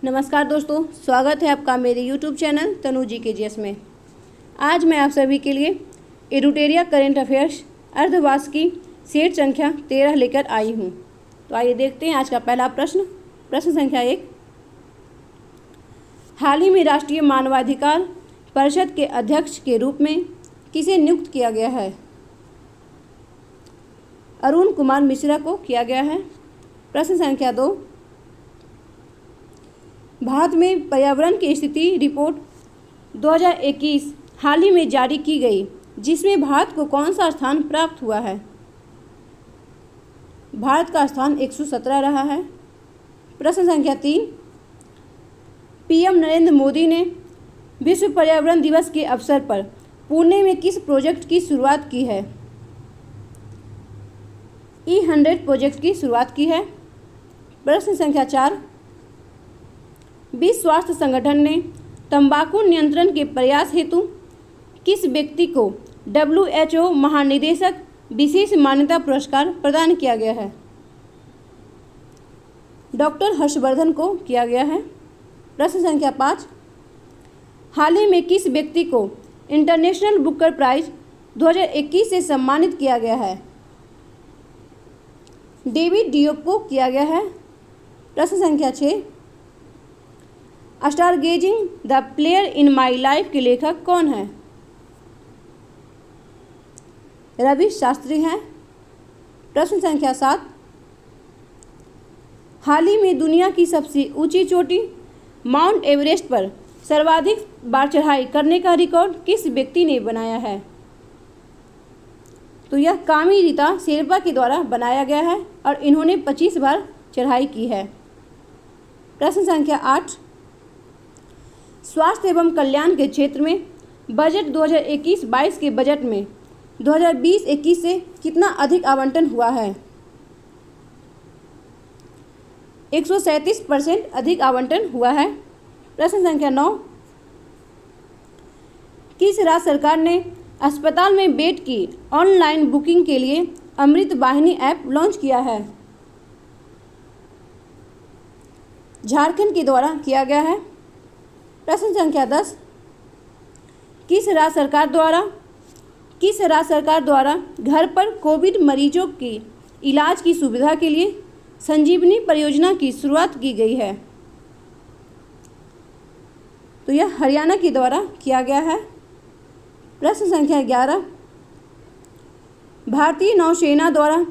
नमस्कार दोस्तों, स्वागत है आपका मेरे YouTube चैनल तनु GKGS में। आज मैं आप सभी के लिए एडुटेरिया करेंट अफेयर्स अर्धवार्षिकी सेट संख्या 13 लेकर आई हूँ। तो आइए देखते हैं आज का पहला प्रश्न। प्रश्न संख्या 1, हाल ही में राष्ट्रीय मानवाधिकार परिषद के अध्यक्ष के रूप में किसे नियुक्त किया गया है? अरुण कुमार मिश्रा को किया गया है। प्रश्न संख्या 2, भारत में पर्यावरण की स्थिति रिपोर्ट 2021 हाल ही में जारी की गई, जिसमें भारत को कौन सा स्थान प्राप्त हुआ है? भारत का स्थान 117 रहा है। प्रश्न संख्या 3, पीएम नरेंद्र मोदी ने विश्व पर्यावरण दिवस के अवसर पर पुणे में किस प्रोजेक्ट की शुरुआत की है? E100 प्रोजेक्ट की शुरुआत की है। प्रश्न संख्या 4, विश्व स्वास्थ्य संगठन ने तंबाकू नियंत्रण के प्रयास हेतु किस व्यक्ति को WHO महानिदेशक विशेष मान्यता पुरस्कार प्रदान किया गया है? डॉक्टर हर्षवर्धन को किया गया है। प्रश्न संख्या 5, हाल ही में किस व्यक्ति को इंटरनेशनल बुकर प्राइज 2021 से सम्मानित किया गया है? डेविड डियोप को किया गया है। प्रश्न संख्या 6, stargazing the player in my life के लेखक कौन है? रवि शास्त्री हैं। प्रश्न संख्या 7, हाल ही में दुनिया की सबसे ऊंची चोटी माउंट एवरेस्ट पर सर्वाधिक बार चढ़ाई करने का रिकॉर्ड किस व्यक्ति ने बनाया है? तो यह कामी रीता शेरपा के द्वारा बनाया गया है और इन्होंने 25 बार चढ़ाई की है। प्रश्न संख्या 8, स्वास्थ्य एवं कल्याण के क्षेत्र में बजट 2021-22 के बजट में 2020-21 से कितना अधिक आवंटन हुआ है? 137% अधिक आवंटन हुआ है। प्रश्न संख्या 9, किस राज्य सरकार ने अस्पताल में बेड की ऑनलाइन बुकिंग के लिए अमृत वाहिनी ऐप लॉन्च किया है? झारखंड के द्वारा किया गया है। प्रश्न संख्या 10, किस राज्य सरकार द्वारा घर पर कोविड मरीजों की इलाज की सुविधा के लिए संजीवनी परियोजना की शुरुआत की गई है? तो यह हरियाणा के द्वारा किया गया है। प्रश्न संख्या 11, भारतीय नौसेना द्वारा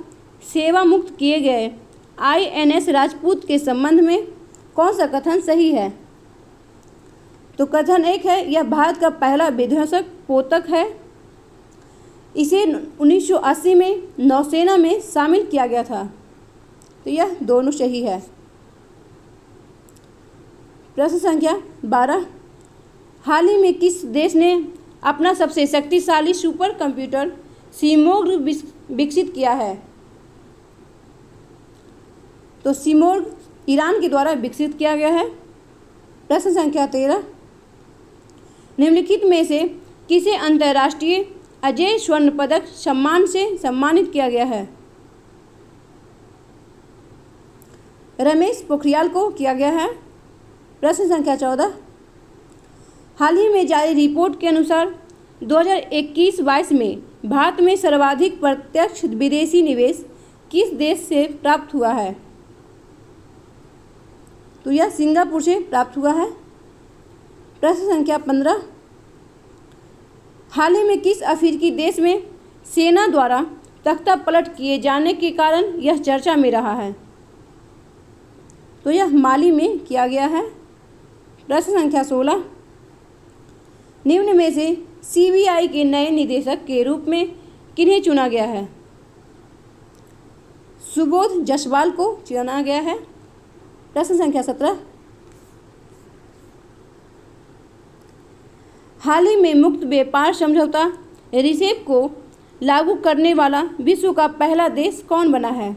सेवा मुक्त किए गए INS राजपूत के संबंध में कौन सा कथन सही है? तो कथन 1 है, यह भारत का पहला विध्वंसक पोतक है। इसे 1980 में नौसेना में शामिल किया गया था। तो यह दोनों सही है। प्रश्न संख्या 12, हाल ही में किस देश ने अपना सबसे शक्तिशाली सुपर कंप्यूटर सीमोर्ग विकसित किया है? तो सीमोर्ग ईरान के द्वारा विकसित किया गया है। प्रश्न संख्या 13, निम्नलिखित में से किसे अंतर्राष्ट्रीय अजय स्वर्ण पदक सम्मान से सम्मानित किया गया है? रमेश पोखरियाल को किया गया है। प्रश्न संख्या 14, हाल ही में जारी रिपोर्ट के अनुसार 2021-22 में भारत में सर्वाधिक प्रत्यक्ष विदेशी निवेश किस देश से प्राप्त हुआ है? तो यह सिंगापुर से प्राप्त हुआ है। प्रश्न संख्या 15, हाल ही में किस अफ्रीकी देश में सेना द्वारा तख्ता पलट किए जाने के कारण यह चर्चा में रहा है? तो यह माली में किया गया है। प्रश्न संख्या 16, निम्न में से CBI के नए निदेशक के रूप में किन्हें चुना गया है? सुबोध जायसवाल को चुना गया है। प्रश्न संख्या 17, हाल ही में मुक्त व्यापार समझौता रिसेप को लागू करने वाला विश्व का पहला देश कौन बना है?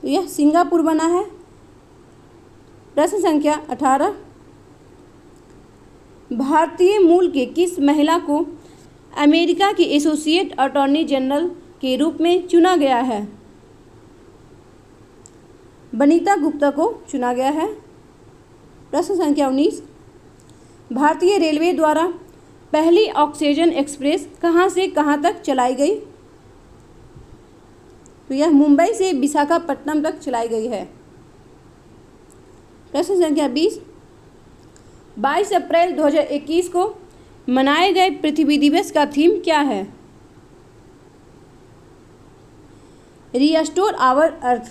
यह सिंगापुर बना है। प्रश्न संख्या 18, भारतीय मूल के किस महिला को अमेरिका की एसोसिएट अटॉर्नी जनरल के रूप में चुना गया है? बनीता गुप्ता को चुना गया है। प्रश्न संख्या 19, भारतीय रेलवे द्वारा पहली ऑक्सीजन एक्सप्रेस कहाँ से कहाँ तक चलाई गई? तो यह मुंबई से विशाखापट्टनम तक चलाई गई है। प्रश्न संख्या 20, 22 अप्रैल 2021 को मनाए गए पृथ्वी दिवस का थीम क्या है? Restore our earth.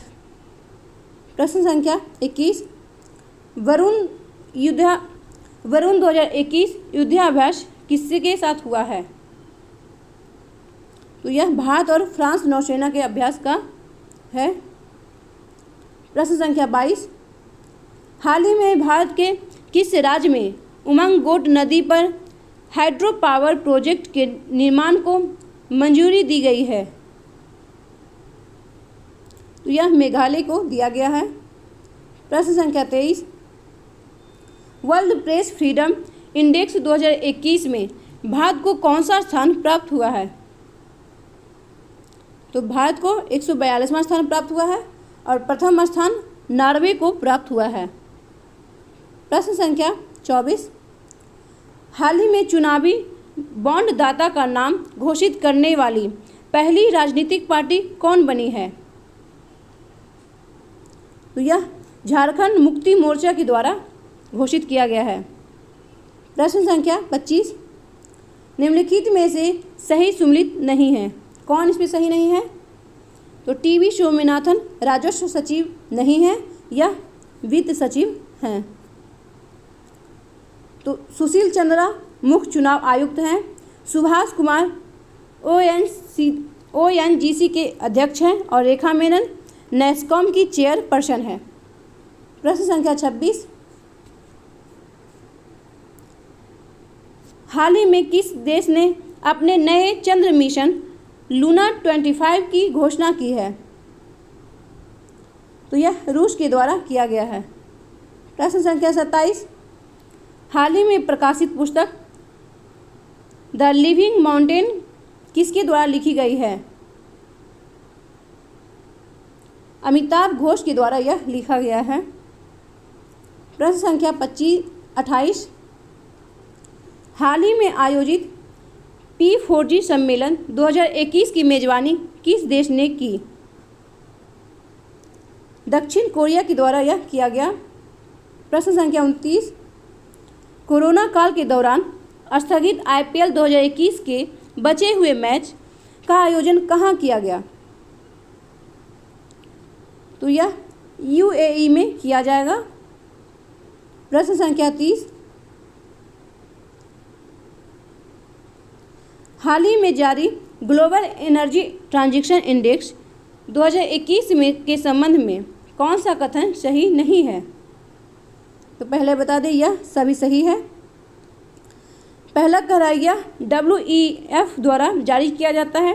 प्रश्न संख्या 21, वरुण 2021 युद्धाभ्यास किसके साथ हुआ है? तो यह भारत और फ्रांस नौसेना के अभ्यास का है। प्रश्न संख्या 22, हाल ही में भारत के किस राज्य में उमंग गोट नदी पर हाइड्रो पावर प्रोजेक्ट के निर्माण को मंजूरी दी गई है? तो यह मेघालय को दिया गया है। प्रश्न संख्या 23, वर्ल्ड प्रेस फ्रीडम इंडेक्स 2021 में भारत को कौन सा स्थान प्राप्त हुआ है? तो भारत को 142वां स्थान प्राप्त हुआ है और प्रथम स्थान नॉर्वे को प्राप्त हुआ है। प्रश्न संख्या 24, हाल ही में चुनावी बॉन्ड दाता का नाम घोषित करने वाली पहली राजनीतिक पार्टी कौन बनी है? तो यह झारखंड मुक्ति मोर्चा के द्वारा घोषित किया गया है। प्रश्न संख्या 25, निम्नलिखित में से सही सम्मिलित नहीं है। कौन इसमें सही नहीं है? तो टीवी स्वामीनाथन राजस्व सचिव नहीं है, यह वित्त सचिव हैं। तो सुशील चंद्रा मुख्य चुनाव आयुक्त हैं। सुभाष कुमार ONGC के अध्यक्ष हैं और रेखा मेनन नेस्कॉम की चेयरपर्सन है। प्रश्न संख्या 26, हाल ही में किस देश ने अपने नए चंद्र मिशन लूना 25 की घोषणा की है? तो यह रूस के द्वारा किया गया है। प्रश्न संख्या 27, हाल ही में प्रकाशित पुस्तक द लिविंग माउंटेन किसके द्वारा लिखी गई है? अमिताभ घोष के द्वारा यह लिखा गया है। प्रश्न संख्या 28, हाल ही में आयोजित P4G सम्मेलन 2021 की मेजबानी किस देश ने की? दक्षिण कोरिया के द्वारा यह किया गया। प्रश्न संख्या 29, कोरोना काल के दौरान स्थगित IPL 2021 के बचे हुए मैच का आयोजन कहाँ किया गया? तो यह UAE में किया जाएगा। प्रश्न संख्या 30, हाल ही में जारी ग्लोबल एनर्जी ट्रांजिशन इंडेक्स 2021 में के संबंध में कौन सा कथन सही नहीं है? तो पहले बता दें यह सभी सही है। पहला कह रहा है यह WEF द्वारा जारी किया जाता है।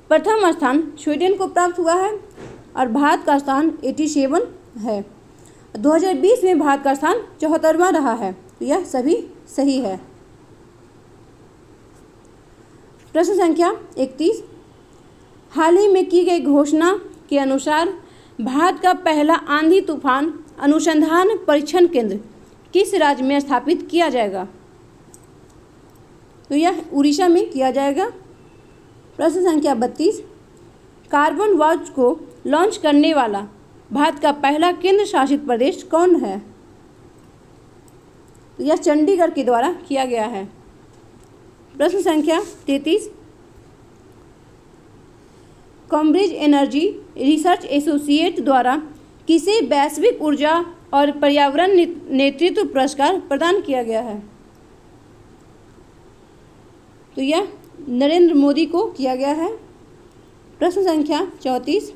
प्रथम स्थान स्वीडन को प्राप्त हुआ है और भारत का स्थान 87 है। 2020 में भारत का स्थान 74वां रहा है। तो यह सभी सही है। प्रश्न संख्या 31, हाल ही में की गई घोषणा के अनुसार भारत का पहला आंधी तूफान अनुसंधान परीक्षण केंद्र किस राज्य में स्थापित किया जाएगा? तो यह उड़ीसा में किया जाएगा। प्रश्न संख्या 32, कार्बन वॉच को लॉन्च करने वाला भारत का पहला केंद्र शासित प्रदेश कौन है? तो यह चंडीगढ़ के द्वारा किया गया है। प्रश्न संख्या 33, कैम्ब्रिज एनर्जी रिसर्च एसोसिएट द्वारा किसे वैश्विक ऊर्जा और पर्यावरण नेतृत्व पुरस्कार प्रदान किया गया है? तो यह नरेंद्र मोदी को किया गया है। प्रश्न संख्या 34,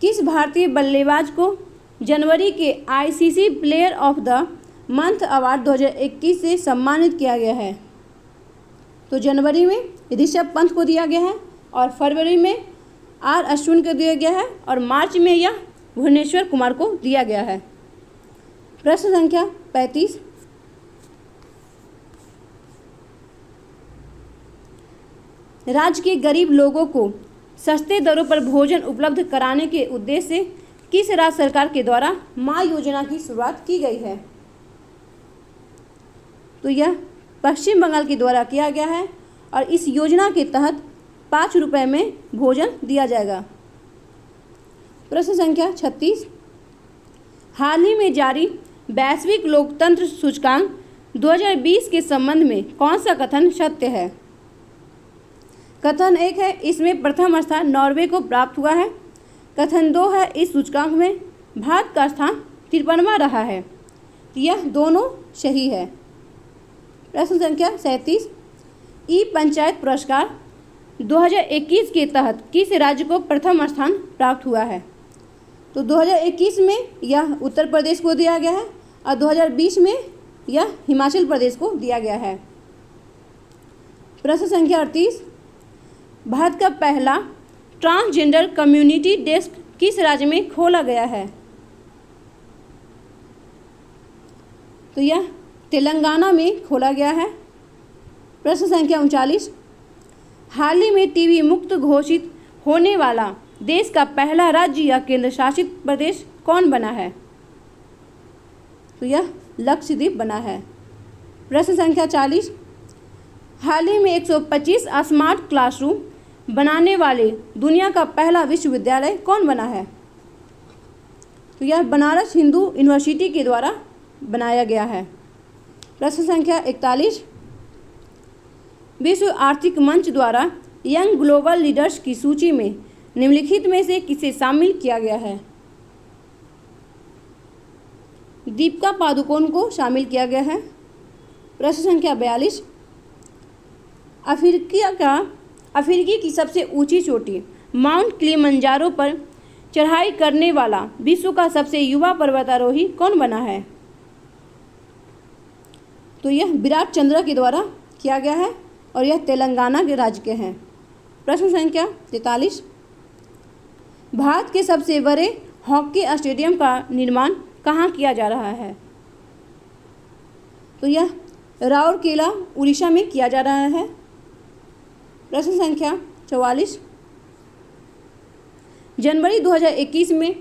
किस भारतीय बल्लेबाज को जनवरी के ICC player of the month award 2021 से सम्मानित किया गया है? तो जनवरी में ऋषभ पंत को दिया गया है और फरवरी में R अश्विन को दिया गया है और मार्च में यह भुवनेश्वर कुमार को दिया गया है। प्रश्न संख्या 35, राज्य के गरीब लोगों को सस्ते दरों पर भोजन उपलब्ध कराने के उद्देश्य से किस राज्य सरकार के द्वारा माँ योजना की शुरुआत की गई है? तो यह पश्चिम बंगाल के द्वारा किया गया है और इस योजना के तहत 5 रुपये में भोजन दिया जाएगा। प्रश्न संख्या 36, हाल ही में जारी वैश्विक लोकतंत्र सूचकांक 2020 के संबंध में कौन सा कथन सत्य है? कथन 1 है, इसमें प्रथम स्थान नॉर्वे को प्राप्त हुआ है। कथन 2 है, इस सूचकांक में भारत का स्थान 53वां रहा है। यह दोनों सही है। प्रश्न संख्या 37, ई पंचायत पुरस्कार 2021 के तहत किस राज्य को प्रथम स्थान प्राप्त हुआ है? तो 2021 में यह उत्तर प्रदेश को दिया गया है और 2020 में यह हिमाचल प्रदेश को दिया गया है। प्रश्न संख्या 38, भारत का पहला ट्रांसजेंडर कम्युनिटी डेस्क किस राज्य में खोला गया है? तो यह तेलंगाना में खोला गया है। प्रश्न संख्या 39, हाल ही में टीबी मुक्त घोषित होने वाला देश का पहला राज्य या केंद्र शासित प्रदेश कौन बना है? तो यह लक्षद्वीप बना है। प्रश्न संख्या 40, हाल ही में 125 स्मार्ट क्लासरूम बनाने वाले दुनिया का पहला विश्वविद्यालय कौन बना है? तो यह बनारस हिंदू यूनिवर्सिटी के द्वारा बनाया गया है। प्रश्न संख्या 41, विश्व आर्थिक मंच द्वारा यंग ग्लोबल लीडर्स की सूची में निम्नलिखित में से किसे शामिल किया गया है? दीपिका पादुकोण को शामिल किया गया है। प्रश्न संख्या 42, अफ्रीकी की सबसे ऊंची चोटी माउंट किलिमंजारो पर चढ़ाई करने वाला विश्व का सबसे युवा पर्वतारोही कौन बना है? तो यह विराट चंद्रा के द्वारा किया गया है और यह तेलंगाना के राज्य के हैं। प्रश्न संख्या 43, भारत के सबसे बड़े हॉकी स्टेडियम का निर्माण कहाँ किया जा रहा है? तो यह राउरकेला उड़ीसा में किया जा रहा है। प्रश्न संख्या 44, जनवरी 2021 में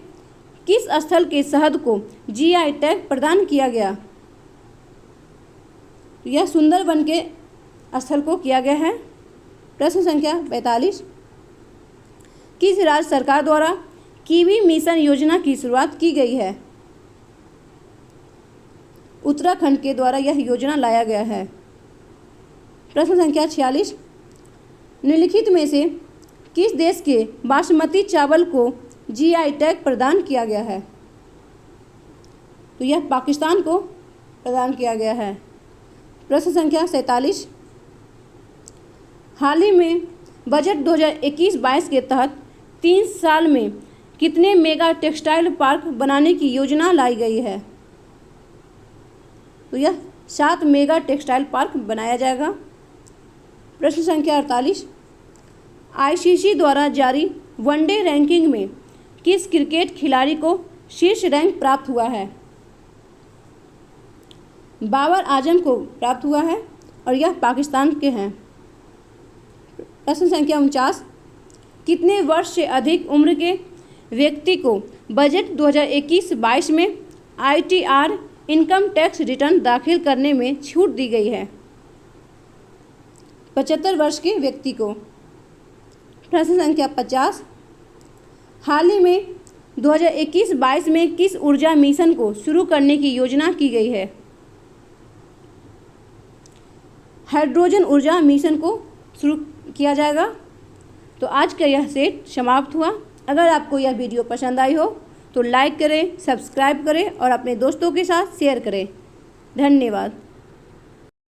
किस स्थल के शहद को जीआई टैग प्रदान किया गया? यह सुंदरबन के स्थल को किया गया है। प्रश्न संख्या 45, किस राज्य सरकार द्वारा कीवी मिशन योजना की शुरुआत की गई है? उत्तराखंड के द्वारा यह योजना लाया गया है। प्रश्न संख्या 46, निम्नलिखित में से किस देश के बासमती चावल को जीआई टैग प्रदान किया गया है? तो यह पाकिस्तान को प्रदान किया गया है। प्रश्न संख्या 47, हाल ही में बजट 2021-22 के तहत 3 साल में कितने मेगा टेक्सटाइल पार्क बनाने की योजना लाई गई है? तो यह 7 मेगा टेक्सटाइल पार्क बनाया जाएगा। प्रश्न संख्या 48, आईसीसी द्वारा जारी वनडे रैंकिंग में किस क्रिकेट खिलाड़ी को शीर्ष रैंक प्राप्त हुआ है? बाबर आजम को प्राप्त हुआ है और यह पाकिस्तान के हैं। प्रश्न संख्या 49, कितने वर्ष से अधिक उम्र के व्यक्ति को बजट 2021-22 में आईटीआर इनकम टैक्स रिटर्न दाखिल करने में छूट दी गई है? 75 वर्ष के व्यक्ति को। प्रश्न संख्या 50, हाल ही में 2021-22 में किस ऊर्जा मिशन को शुरू करने की योजना की गई है? हाइड्रोजन ऊर्जा मिशन को शुरू किया जाएगा। तो आज का यह सेट समाप्त हुआ। अगर आपको यह वीडियो पसंद आई हो तो लाइक करें, सब्सक्राइब करें और अपने दोस्तों के साथ शेयर करें। धन्यवाद।